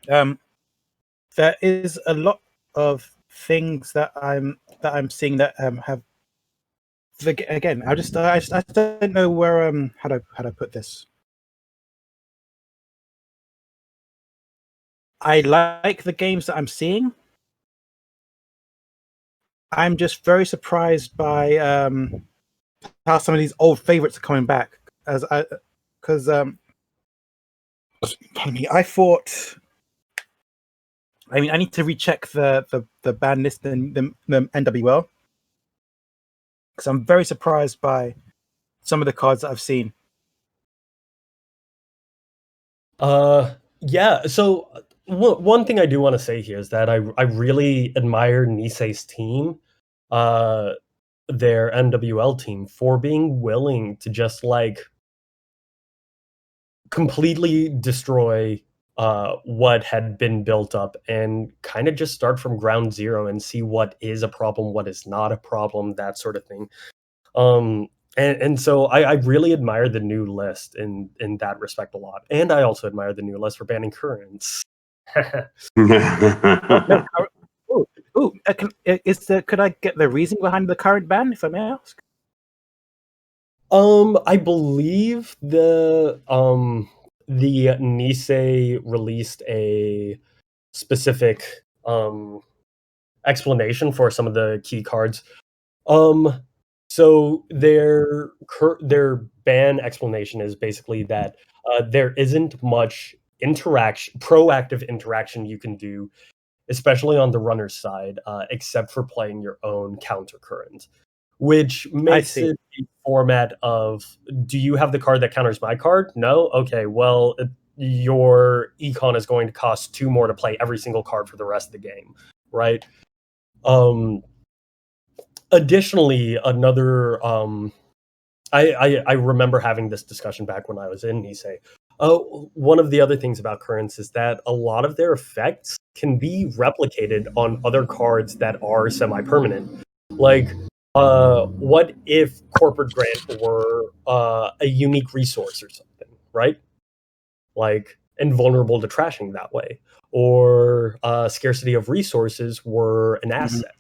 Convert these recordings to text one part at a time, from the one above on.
Um, there is a lot of things that I'm seeing that have. Again, I don't know where how to put this. I like the games that I'm seeing. I'm just very surprised by how some of these old favorites are coming back. Because pardon me, I thought. I mean, I need to recheck the ban list and the NWL because I'm very surprised by some of the cards that I've seen. Yeah. So one thing I do want to say here is that I really admire Nisei's team, their NWL team, for being willing to just like completely destroy what had been built up and kind of just start from ground zero and see what is a problem, what is not a problem, that sort of thing. And so I really admire the new list in that respect a lot, and I also admire the new list for banning currents. Could I get the reason behind the current ban, if I may ask? I believe the Nisei released a specific explanation for some of the key cards. So their ban explanation is basically that there isn't much proactive interaction you can do, especially on the runner side, except for playing your own counter current, which makes it a format of, do you have the card that counters my card? No? Okay, well, your econ is going to cost 2 more to play every single card for the rest of the game, right? Additionally, another I remember having this discussion back when I was in Nisei. One of the other things about currents is that a lot of their effects can be replicated on other cards that are semi-permanent. Like, what if Corporate Grant were a unique resource or something, right? Like, invulnerable to trashing that way. Or Scarcity of Resources were an asset.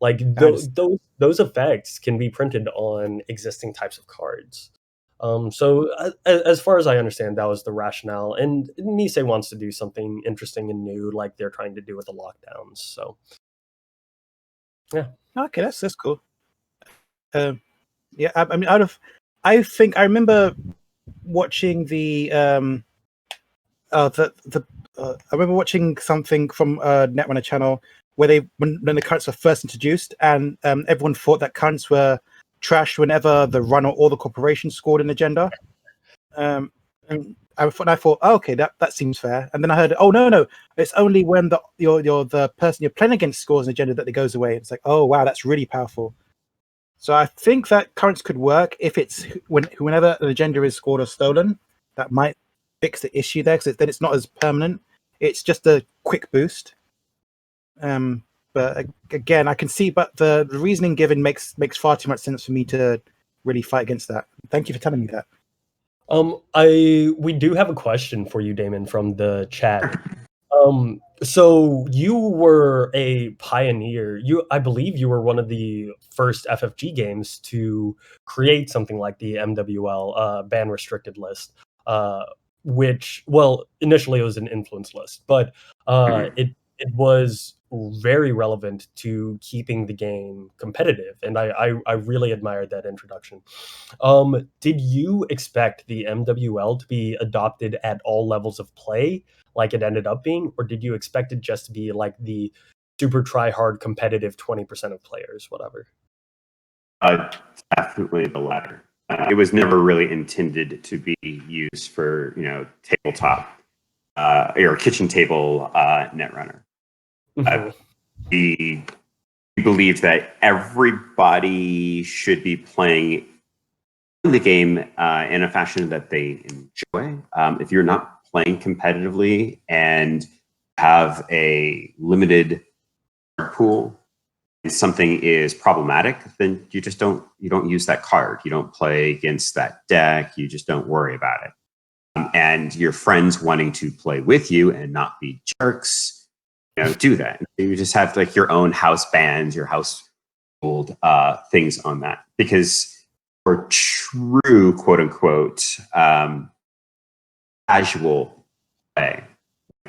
Like those effects can be printed on existing types of cards. So as far as I understand, that was the rationale. And Nisei wants to do something interesting and new, like they're trying to do with the lockdowns. So yeah. Okay, that's cool. Yeah, I mean, I think I remember watching I remember watching something from Netrunner channel where when the currents were first introduced, and everyone thought that currents were trash whenever the runner or the corporation scored an agenda. And I thought, oh, okay, that seems fair. And then I heard, oh no, it's only when the person you're playing against scores an agenda that it goes away. It's like, oh wow, that's really powerful. So I think that currents could work if it's whenever an agenda is scored or stolen. That might fix the issue there, because then it's not as permanent. It's just a quick boost. But again, I can see, but the reasoning given makes far too much sense for me to really fight against that. Thank you for telling me that. We do have a question for you, Damon, from the chat. So you were a pioneer. I believe you were one of the first FFG games to create something like the MWL ban restricted list, which, well, initially it was an influence list, but it was very relevant to keeping the game competitive, and I really admired that introduction. Did you expect the MWL to be adopted at all levels of play, like it ended up being, or did you expect it just to be like the super try-hard competitive 20% of players, whatever? Definitely the latter. It was never really intended to be used for, tabletop or kitchen table Netrunner. We believed that everybody should be playing the game in a fashion that they enjoy. If you're not playing competitively and have a limited pool, and something is problematic, then you don't use that card. You don't play against that deck. You just don't worry about it. and your friends wanting to play with you and not be jerks, do that. You just have like your own house bands, your household things on that, because for true quote unquote casual play,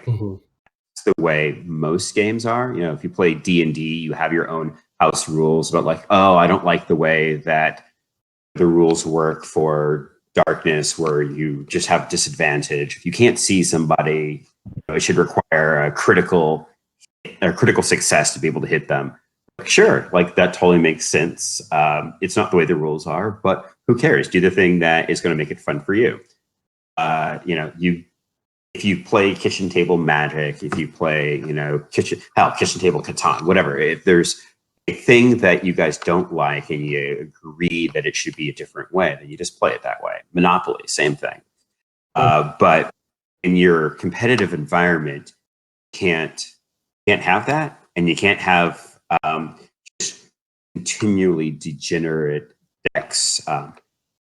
it's the way most games are. If you play D&D, you have your own house rules, but like, oh, I don't like the way that the rules work for darkness, where you just have disadvantage. If you can't see somebody, it should require a critical success to be able to hit them. Sure, like that totally makes sense. It's not the way the rules are, but who cares? Do the thing that is going to make it fun for you. If you play kitchen table Magic, if you play, kitchen table Catan, whatever. If there's a thing that you guys don't like and you agree that it should be a different way, then you just play it that way. Monopoly, same thing. But in your competitive environment, you can't have that, and you can't have just continually degenerate decks.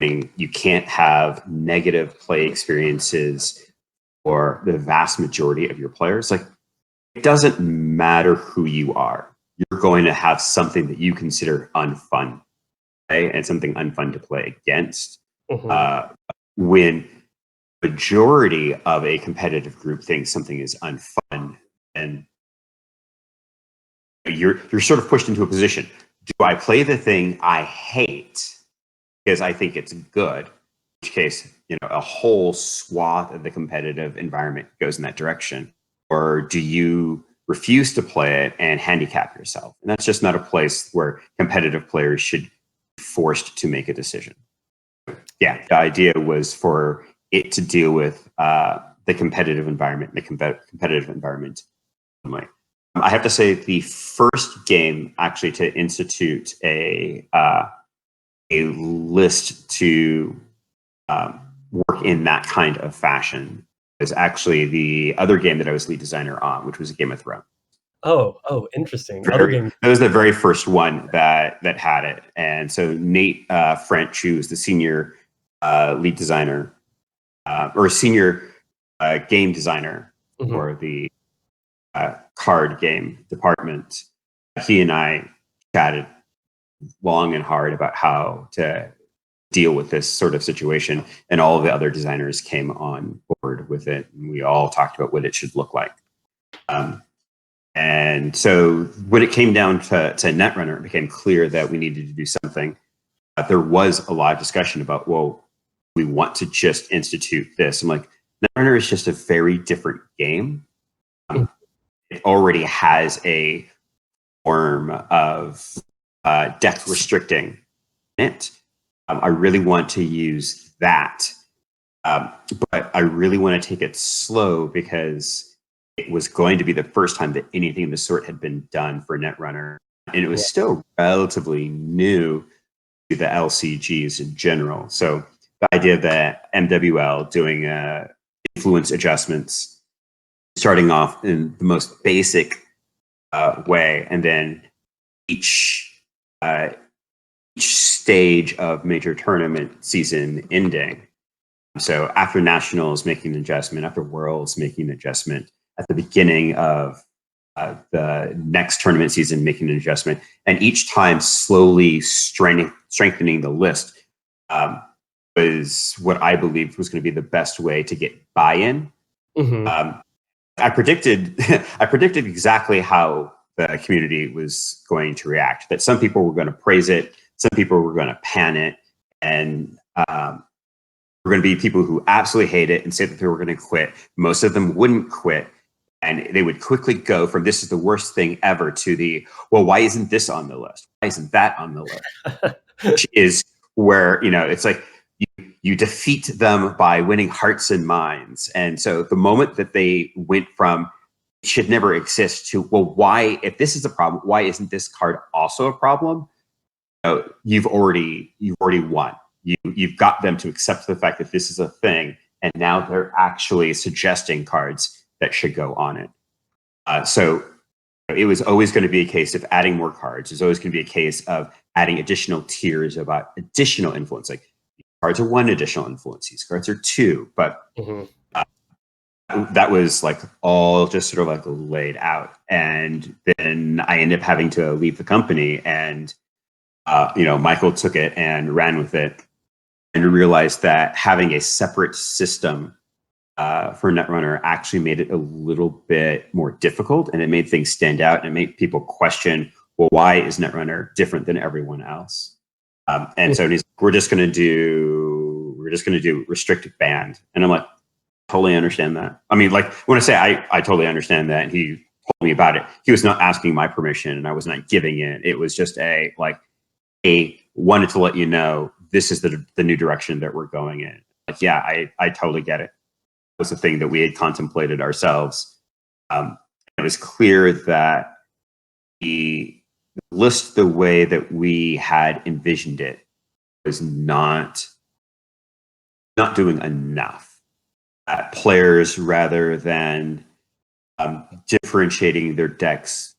You can't have negative play experiences for the vast majority of your players. Like, it doesn't matter who you are. You're going to have something that you consider unfun, okay? And something unfun to play against. When majority of a competitive group thinks something is unfun, and you're sort of pushed into a position. Do I play the thing I hate because I think it's good? In which case, a whole swath of the competitive environment goes in that direction. Or do you refuse to play it and handicap yourself? And that's just not a place where competitive players should be forced to make a decision. Yeah, the idea was for it to deal with the competitive environment, only. I have to say, the first game actually to institute a list to work in that kind of fashion is actually the other game that I was lead designer on, which was Game of Thrones. Oh, interesting. That was the very first one that had it. And so Nate French, who was the senior lead designer or senior game designer for the card game department, he and I chatted long and hard about how to deal with this sort of situation, and all of the other designers came on board with it, and we all talked about what it should look like. And so when it came down to Netrunner, it became clear that we needed to do something. There was a lot of discussion about, well, we want to just institute this. I'm like, Netrunner is just a very different game. It already has a form of deck restricting in it. I really want to use that, but I really want to take it slow, because it was going to be the first time that anything of the sort had been done for Netrunner, and it was still relatively new to the LCGs in general. So the idea that MWL doing influence adjustments, starting off in the most basic way, and then each stage of major tournament season ending. So after Nationals, making an adjustment, after Worlds, making an adjustment, at the beginning of the next tournament season, making an adjustment, and each time slowly strengthening the list was what I believed was going to be the best way to get buy-in. I predicted exactly how the community was going to react, that some people were going to praise it, some people were going to pan it, and were going to be people who absolutely hate it and say that they were going to quit. Most of them wouldn't quit, and they would quickly go from "this is the worst thing ever" to the "well, why isn't this on the list? Why isn't that on the list?" Which is where, it's like you defeat them by winning hearts and minds. And so the moment that they went from "it should never exist" to "well, why, if this is a problem, why isn't this card also a problem?" You've already won. You've got them to accept the fact that this is a thing, and now they're actually suggesting cards that should go on it. So it was always going to be a case of adding more cards. There's always going to be a case of adding additional tiers about additional influence. Like, cards are 1 additional influence. These cards are 2, but that was like all just sort of like laid out. And then I ended up having to leave the company, and Michael took it and ran with it, and realized that having a separate system for Netrunner actually made it a little bit more difficult, and it made things stand out, and it made people question, well, why is Netrunner different than everyone else? And so we're just going to do restricted banned, and I'm like, totally understand that. I mean, like when I say I totally understand that, and he told me about it, he was not asking my permission, and I was not giving it. It was just wanted to let you know this is the new direction that we're going in. Like, yeah, I totally get it. It was a thing that we had contemplated ourselves. It was clear that the list, the way that we had envisioned it, was not doing enough. Players, rather than differentiating their decks,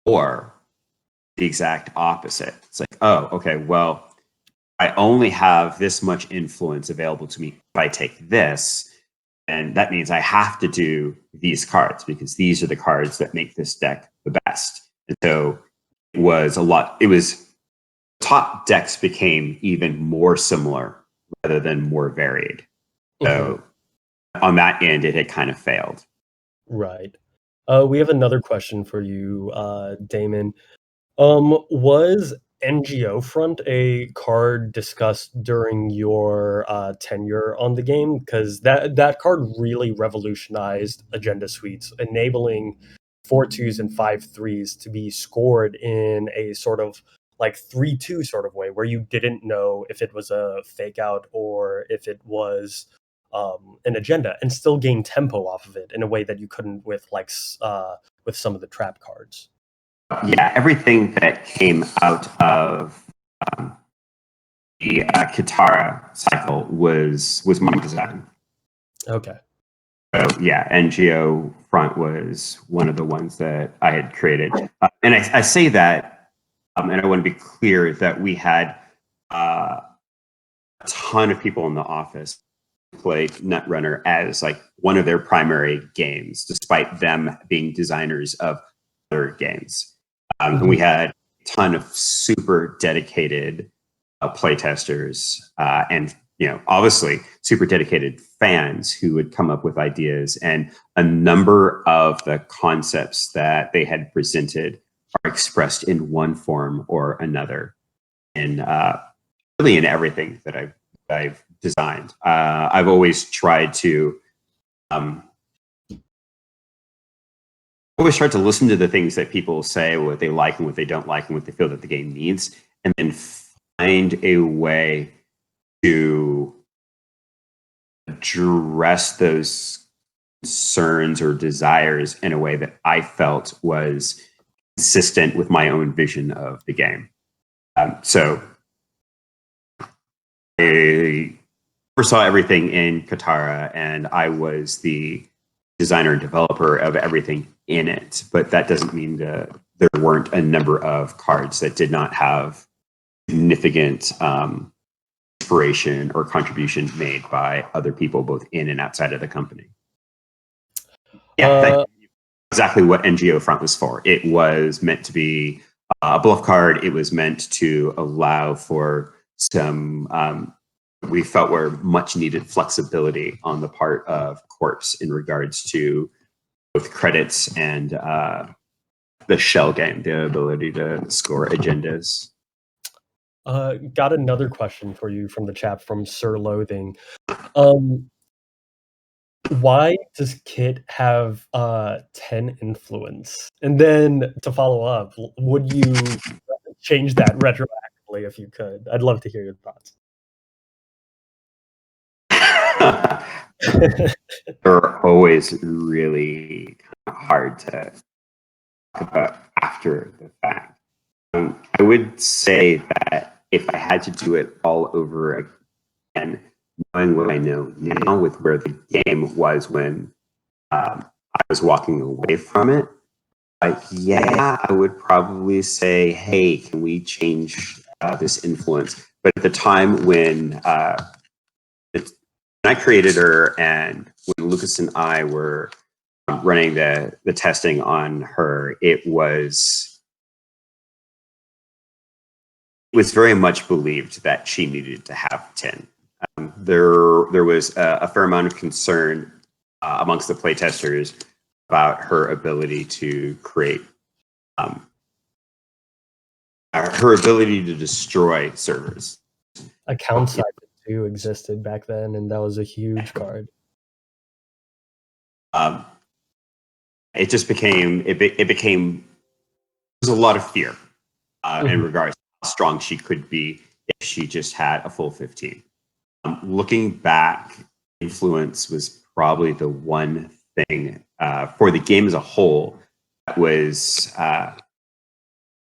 or the exact opposite. It's like, oh, okay, well, I only have this much influence available to me if I take this, and that means I have to do these cards because these are the cards that make this deck the best. And so top decks became even more similar rather than more varied. So on that end, it had kind of failed. Right. We have another question for you, Damon. Was ngofront a card discussed during your tenure on the game? Because that card really revolutionized agenda suites, enabling 4-2s and 5-3s to be scored in a sort of like 3-2 sort of way, where you didn't know if it was a fake out or if it was an agenda, and still gain tempo off of it in a way that you couldn't with with some of the trap cards. Yeah, everything that came out of the Katara cycle was my design. Okay. So yeah, NGO Front was one of the ones that I had created, and I say that, and I want to be clear that we had a ton of people in the office play Netrunner as like one of their primary games, despite them being designers of other games. And we had a ton of super dedicated playtesters, and obviously super dedicated fans who would come up with ideas. And a number of the concepts that they had presented are expressed in one form or another, and really in everything that I've designed. I've always tried to listen to the things that people say, what they like and what they don't like, and what they feel that the game needs, and then find a way to address those concerns or desires in a way that I felt was consistent with my own vision of the game. So I oversaw everything in Katara, and I was the designer and developer of everything in it. But that doesn't mean that there weren't a number of cards that did not have significant inspiration or contribution made by other people, both in and outside of the company. Yeah, exactly what NGO Front was for. It was meant to be a bluff card. It was meant to allow for some we felt were much needed flexibility on the part of Corpse in regards to both credits and the shell game, the ability to score agendas. Got another question for you from the chat from Sir Loathing. Why does Kit have 10 influence? And then to follow up, would you change that retroactively if you could? I'd love to hear your thoughts. They're always really hard to talk about after the fact. I would say that if I had to do it all over again, knowing what I know now with where the game was when I was walking away from it, I would probably say, hey, can we change this influence? But at the time when I created her, and when Lucas and I were running the testing on her, it was very much believed that she needed to have 10. There was a fair amount of concern amongst the playtesters about her ability to create, her ability to destroy servers. Account Cyber 2 existed back then, and that was a huge card. It just became, it became, there was a lot of fear in regards to how strong she could be if she just had a full 15. Looking back, influence was probably the one thing for the game as a whole that was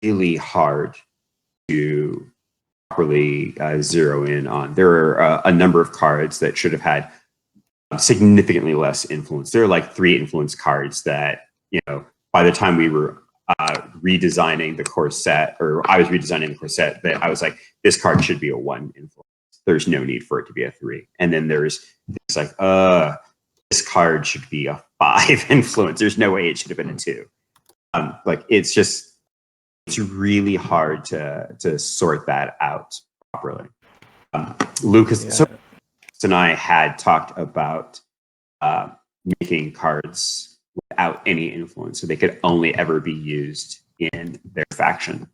really hard to properly zero in on. There are a number of cards that should have had significantly less influence. There are like 3 influence cards that, you know, by the time we were redesigning the core set, or I was redesigning the core set, that I was like, this card should be a 1 influence. There's no need for it to be a 3. And then there's things like, this card should be a 5 influence. There's no way it should have been a 2. Like, it's really hard to sort that out properly. Lucas and I had talked about making cards without any influence, so they could only ever be used in their faction.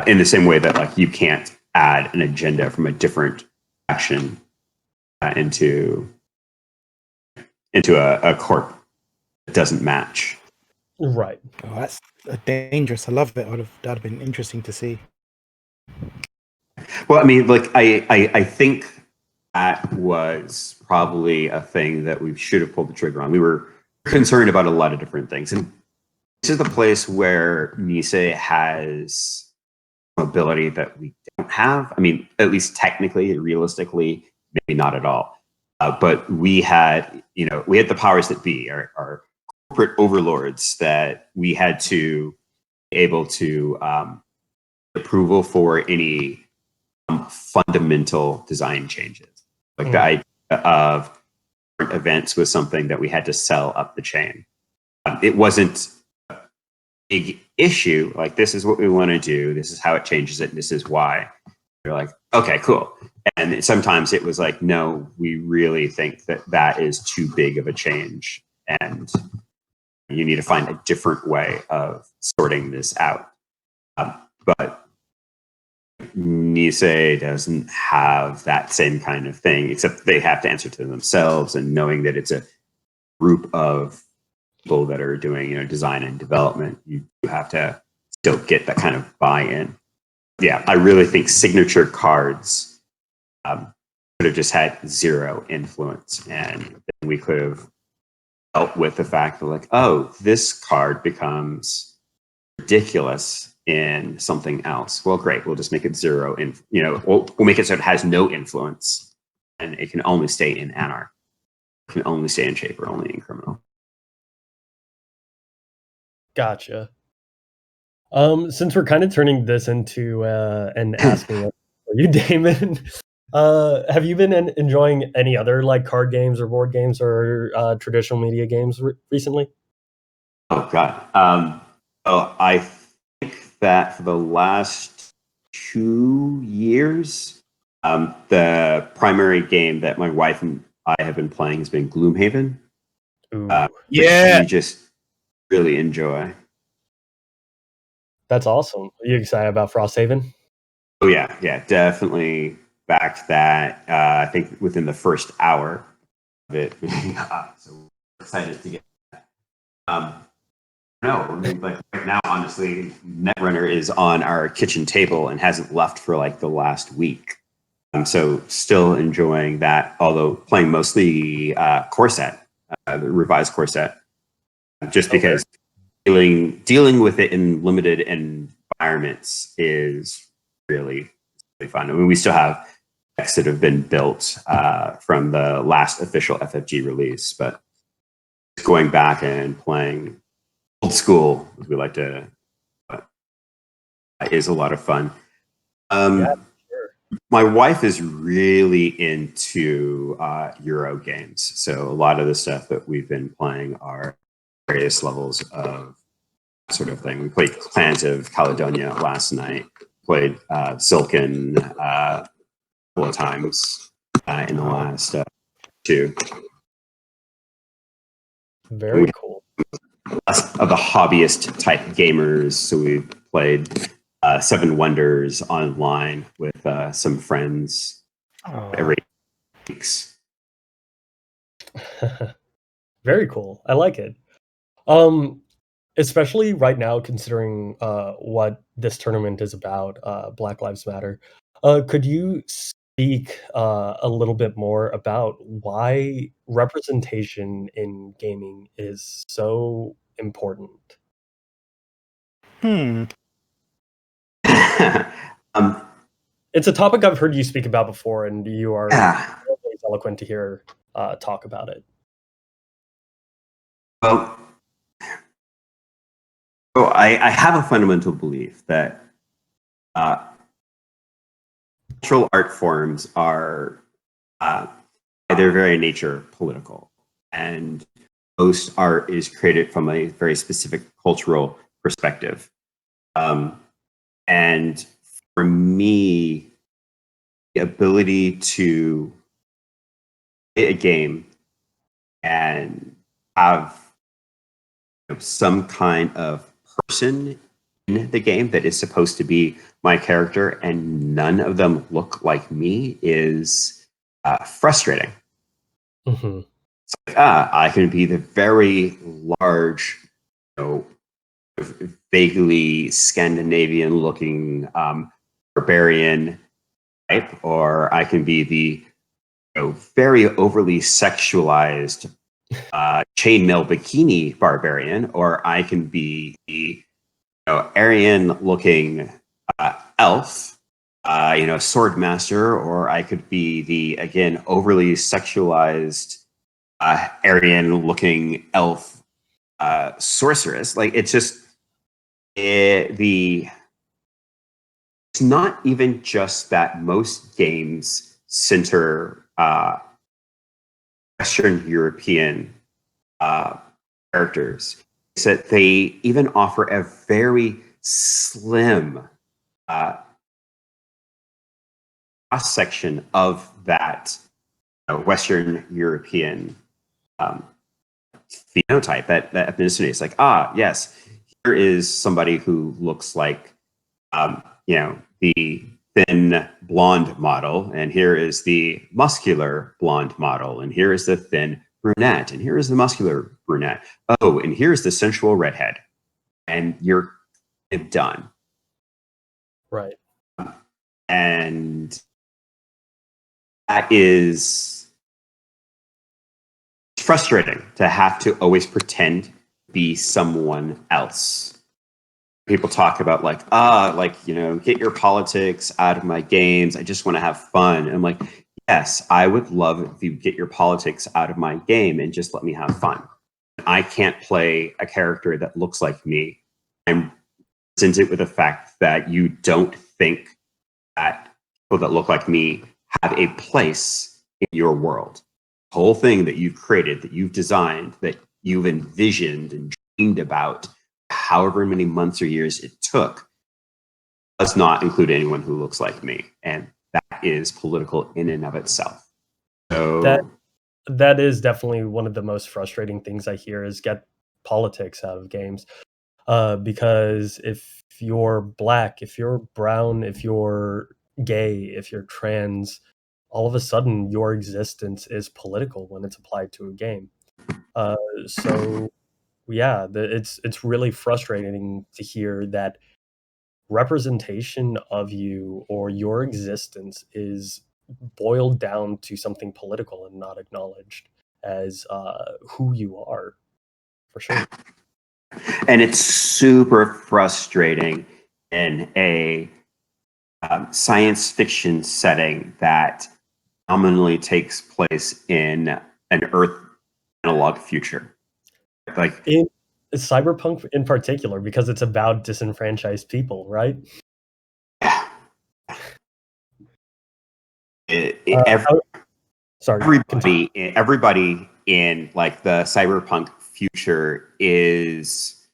In the same way that, like, you can't add an agenda from a different faction into a corp that doesn't match. Right. Oh, that's dangerous. I love it. That'd have been interesting to see. Well, I mean, like, I think that was probably a thing that we should have pulled the trigger on. We were concerned about a lot of different things, and this is the place where Nisei has ability that we don't have. I mean, at least technically, realistically, maybe not at all. But we had the powers that be, our corporate overlords, that we had to be able to approval for any fundamental design changes. Like the idea of events was something that we had to sell up the chain. It wasn't a big issue. Like, this is what we want to do. This is how it changes it. And this is why. You're like, okay, cool. And sometimes it was like, no, we really think that is too big of a change, and you need to find a different way of sorting this out. But Nisei doesn't have that same kind of thing, except they have to answer to themselves, and knowing that it's a group of people that are doing, design and development, you have to still get that kind of buy-in. Yeah, I really think signature cards could have just had 0 influence, and then we could have dealt with the fact that, like, oh, this card becomes ridiculous in something else. Well, great, we'll just make it 0. We'll make it so it has no influence, and it can only stay in Anarch, it can only stay in Shaper, only in Criminal. Gotcha. Since we're kind of turning this into and asking for you, Damon, have you been enjoying any other, like, card games or board games or traditional media games recently? Oh God. I think that for the last 2 years, the primary game that my wife and I have been playing has been Gloomhaven. We just really enjoy. That's awesome. Are you excited about Frosthaven? Oh yeah, definitely backed that. I think within the first hour of it. So we're excited to get that. No, I mean, like, right now, honestly, Netrunner is on our kitchen table and hasn't left for like the last week. So still enjoying that, although playing mostly core set, the revised core set, just because dealing with it in limited environments is really fun. I mean, we still have decks that have been built from the last official FFG release, but going back and playing old school, as we like to, is a lot of fun. Yeah, sure. My wife is really into Euro games, so a lot of the stuff that we've been playing are various levels of sort of thing. We played Clans of Caledonia last night. Played Silken a couple of times in the last two. Very cool. Of the hobbyist type gamers, so we played Seven Wonders online with some friends every weeks. Very cool. I like it. Especially right now, considering what this tournament is about, Black Lives Matter. Could you speak a little bit more about why representation in gaming is so important? Hmm. It's a topic I've heard you speak about before, and you are Yeah. always eloquent to hear talk about it. Well, so I have a fundamental belief that cultural art forms are, by their very nature, political. And most art is created from a very specific cultural perspective. And for me, the ability to play a game and have some kind of person in the game that is supposed to be my character and none of them look like me is frustrating. Mm-hmm. It's like, I can be the very large, vaguely Scandinavian looking barbarian type, or I can be the very overly sexualized chainmail bikini barbarian, or I can be the Aryan-looking elf, sword master, or I could be the again overly sexualized Aryan-looking elf sorceress. Like it's just it's not even just that most games center Western European characters. Is that they even offer a very slim cross section of that Western European phenotype, that ethnicity. It's like, yes, here is somebody who looks like, the thin blonde model, and here is the muscular blonde model, and here is the thin brunette, and here is the muscular brunette. Oh, and here's the sensual redhead, and you're done. Right. And that is frustrating to have to always pretend to be someone else. People talk about get your politics out of my games. I just want to have fun. And I'm like, yes, I would love if you get your politics out of my game and just let me have fun. I can't play a character that looks like me. I'm presented with the fact that you don't think that people that look like me have a place in your world. The whole thing that you've created, that you've designed, that you've envisioned and dreamed about, however many months or years it took, does not include anyone who looks like me. And that is political in and of itself. So that is definitely one of the most frustrating things I hear is get politics out of games. Because if you're black, if you're brown, if you're gay, if you're trans, all of a sudden your existence is political when it's applied to a game. So yeah, it's really frustrating to hear that representation of you or your existence is boiled down to something political and not acknowledged as who you are, for sure. and it's super frustrating in a science fiction setting that nominally takes place in an Earth analog future. Like In Cyberpunk in particular, because it's about disenfranchised people, right? Everybody in like the cyberpunk future is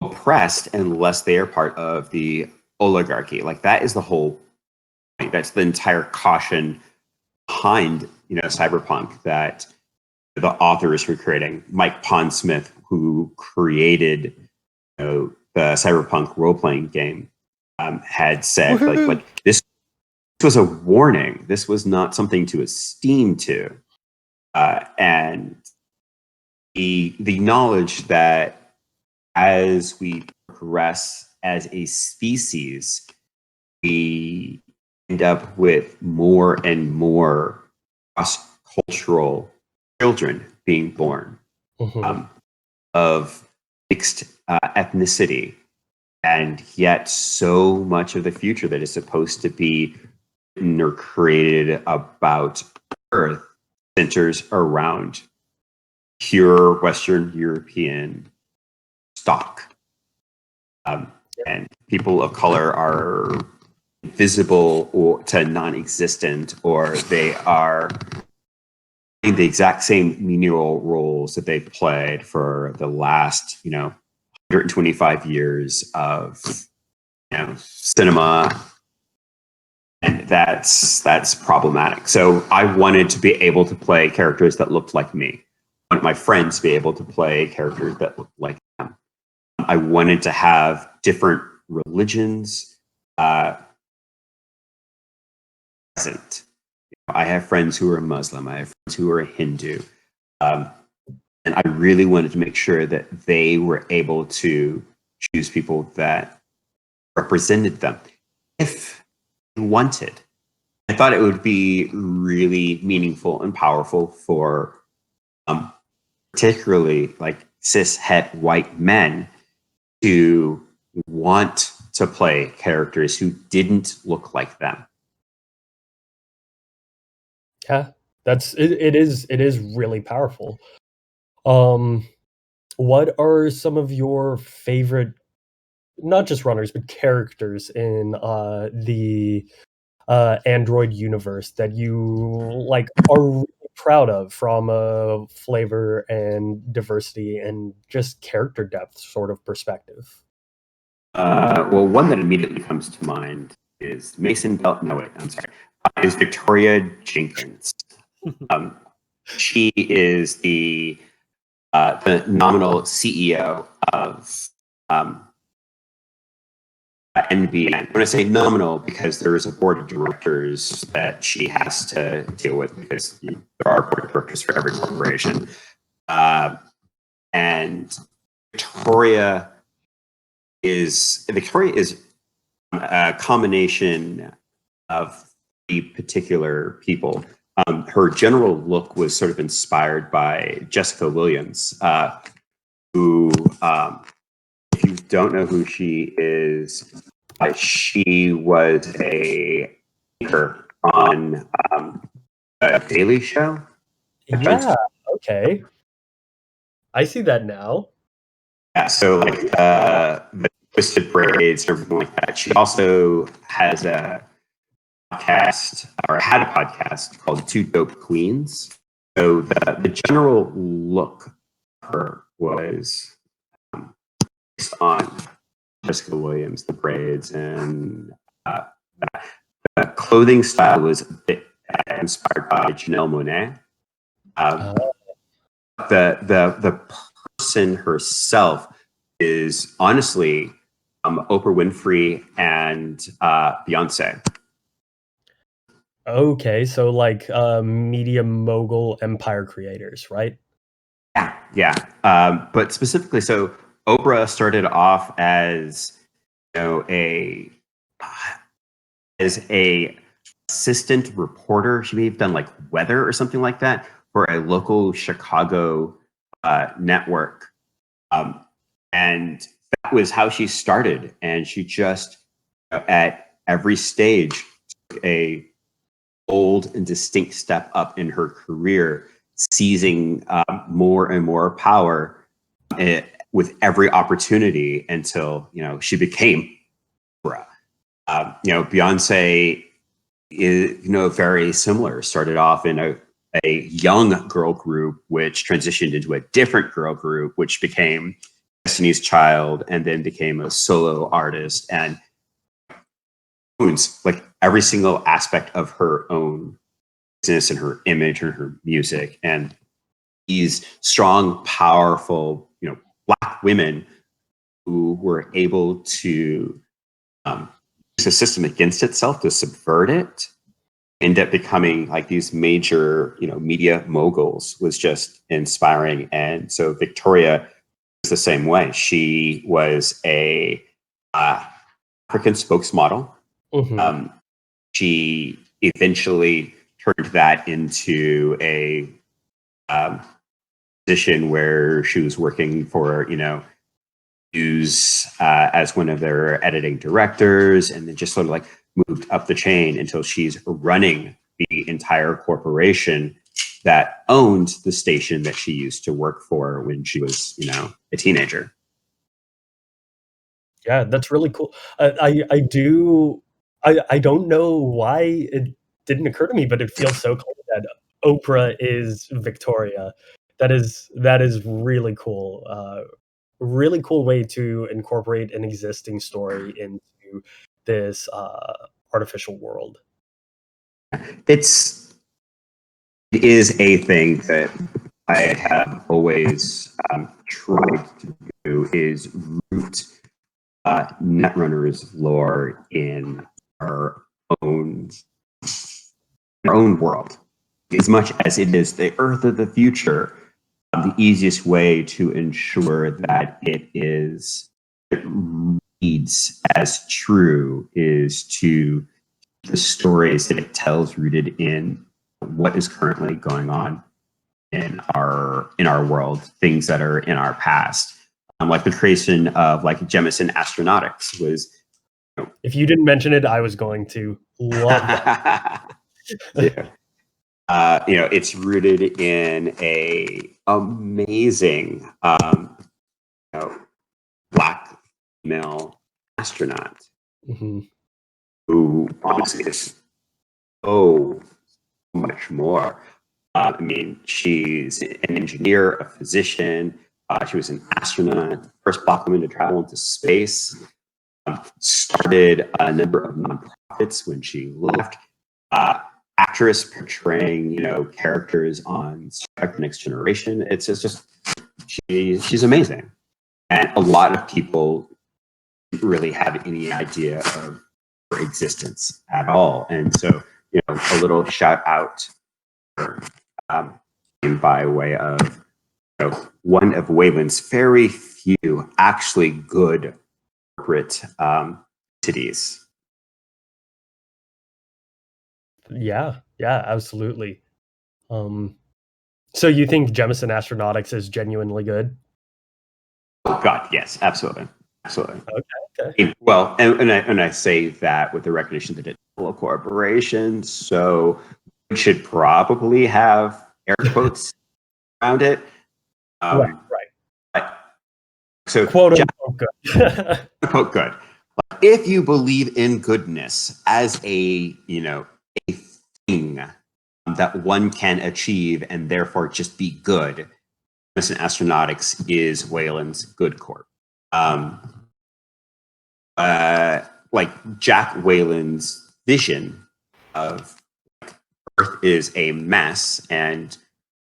oppressed unless they are part of the oligarchy. Like that is the whole point. That's the entire caution behind cyberpunk that the authors were creating. Mike Pondsmith, who created the cyberpunk role-playing game, had said like this was a warning. This was not something to esteem to, and the knowledge that as we progress as a species, we end up with more and more cross-cultural children being born of mixed ethnicity, and yet so much of the future that is supposed to be written or created about Earth centers around pure Western European stock. And people of color are invisible or to non-existent, or they are in the exact same menial roles that they've played for the last 125 years of cinema, and that's problematic. So I wanted to be able to play characters that looked like me. I wanted my friends to be able to play characters that looked like them. I wanted to have different religions present. I have friends who are Muslim. I have friends who are Hindu. And I really wanted to make sure that they were able to choose people that represented them if they wanted. I thought it would be really meaningful and powerful for particularly like cis-het white men to want to play characters who didn't look like them. Yeah, it is really powerful. What are some of your favorite, not just runners, but characters in the Android universe that you like are really proud of from a flavor and diversity and just character depth sort of perspective? Well, one that immediately comes to mind is is Victoria Jenkins. She is the nominal CEO of NBN. I'm going to say nominal because there is a board of directors that she has to deal with, because there are board of directors for every corporation. And Victoria is a combination of three particular people. Her general look was sort of inspired by Jessica Williams, who, if you don't know who she is, she was a anchor on a Daily Show. Yeah, okay. I see that now. Yeah, so like the twisted braids or everything like that. She also has a podcast, or had a podcast called Two Dope Queens. So the general look of her was based on Jessica Williams, the braids, and the clothing style was a bit inspired by Janelle Monáe. The person herself is honestly Oprah Winfrey and Beyonce. Okay, so like media mogul empire creators, right? Yeah. But specifically, so Oprah started off as a assistant reporter. She may have done like weather or something like that for a local Chicago network, and that was how she started. And she just at every stage took a bold and distinct step up in her career, seizing more and more power with every opportunity until she became Oprah. Beyonce is, very similar. Started off in a young girl group, which transitioned into a different girl group, which became Destiny's Child, and then became a solo artist, and owns like every single aspect of her own business and her image and her music. And these strong, powerful, Black women who were able to use the system against itself to subvert it, end up becoming like these major, media moguls, was just inspiring. And so Victoria was the same way. She was a African spokesmodel. Mm-hmm. She eventually turned that into a position where she was working for, news as one of their editing directors, and then just sort of like moved up the chain until she's running the entire corporation that owned the station that she used to work for when she was, a teenager. Yeah, that's really cool. I don't know why it didn't occur to me, but it feels so cool that Oprah is Victoria. That is really cool. Really cool way to incorporate an existing story into this artificial world. It is a thing that I have always tried to do, is root Netrunner's lore in our own world. As much as it is the Earth of the future, the easiest way to ensure that it reads as true is to keep the stories that it tells rooted in what is currently going on in our world, things that are in our past. Like the creation of like Jemison Astronautics was. If you didn't mention it, I was going to love that. Yeah. It's rooted in a amazing Black male astronaut who honestly is so much more. She's an engineer, a physician. She was an astronaut, first Black woman to travel into space. Started a number of nonprofits when she left. Actress portraying, characters on Star Trek: The Next Generation. It's just she's amazing, and a lot of people didn't really have any idea of her existence at all. And so, a little shout out to her, by way of one of Wayland's very few actually good corporate entities. Yeah, absolutely. So you think Jemison Astronautics is genuinely good? Oh God, yes, absolutely. Okay. Well, and I say that with the recognition that it's a corporation, so we should probably have air quotes around it. Right. So quote unquote good. Quote good. If you believe in goodness as a thing that one can achieve and therefore just be good, Jemison Astronautics is Wayland's good corp. Like Jack Wayland's vision of Earth is a mess and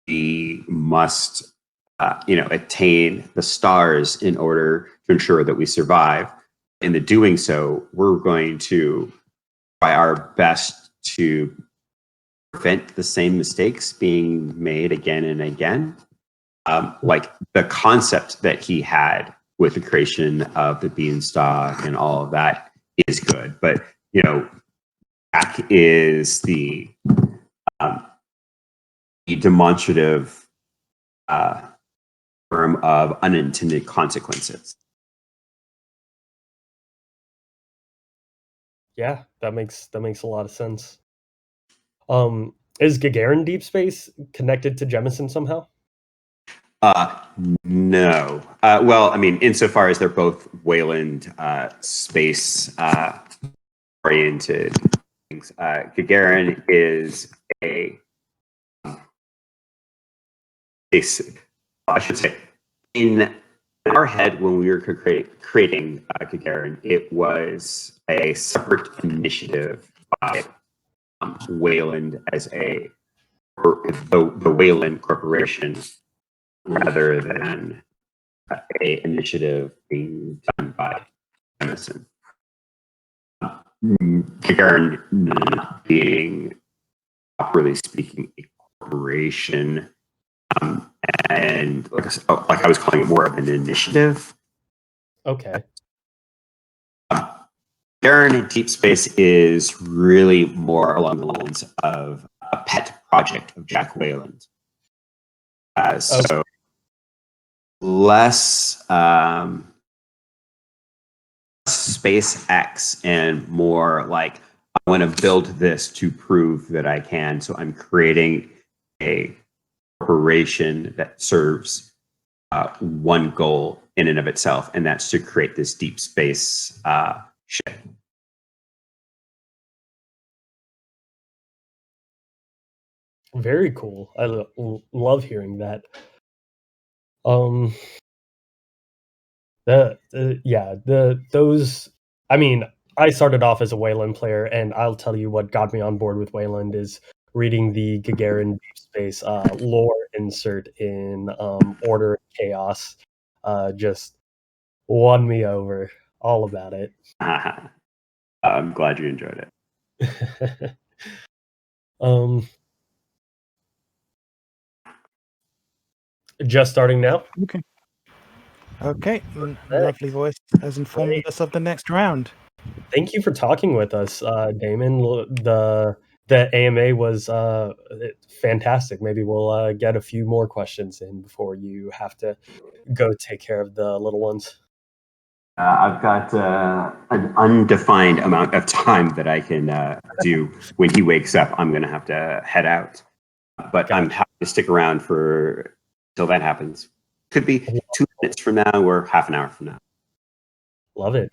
we must attain the stars in order to ensure that we survive. In the doing so, we're going to try our best to prevent the same mistakes being made again and again. Like the concept that he had with the creation of the beanstalk and all of that is good. But, Jack is the demonstrative form of unintended consequences. Yeah, that makes a lot of sense. Is Gagarin deep space connected to Jemison somehow? No. Well, insofar as they're both Wayland space oriented things. Gagarin is I should say, in our head when we were creating Gagarin, it was a separate initiative by Wayland as the Wayland Corporation, rather than a initiative being done by Emerson. Gagarin not being, properly speaking, a corporation, and like I was calling it more of an initiative. Okay. Gagarin Deep Space is really more along the lines of a pet project of Jack Wayland. So less SpaceX and more like, I want to build this to prove that I can. So I'm creating a corporation that serves one goal in and of itself, and that's to create this deep space ship. Very cool. I love hearing that. Those. I mean, I started off as a Wayland player, and I'll tell you what got me on board with Wayland is reading the Gagarin Deep Space lore insert in Order and Chaos. Just won me over. All about it. I'm glad you enjoyed it. Just starting now. Okay. Lovely voice has informed us of the next round. Thank you for talking with us, Damon. The AMA was fantastic. Maybe we'll get a few more questions in before you have to go take care of the little ones. I've got an undefined amount of time that I can do. When he wakes up, I'm going to have to head out. But I'm happy to stick around until that happens. Could be 2 minutes from now or half an hour from now. Love it.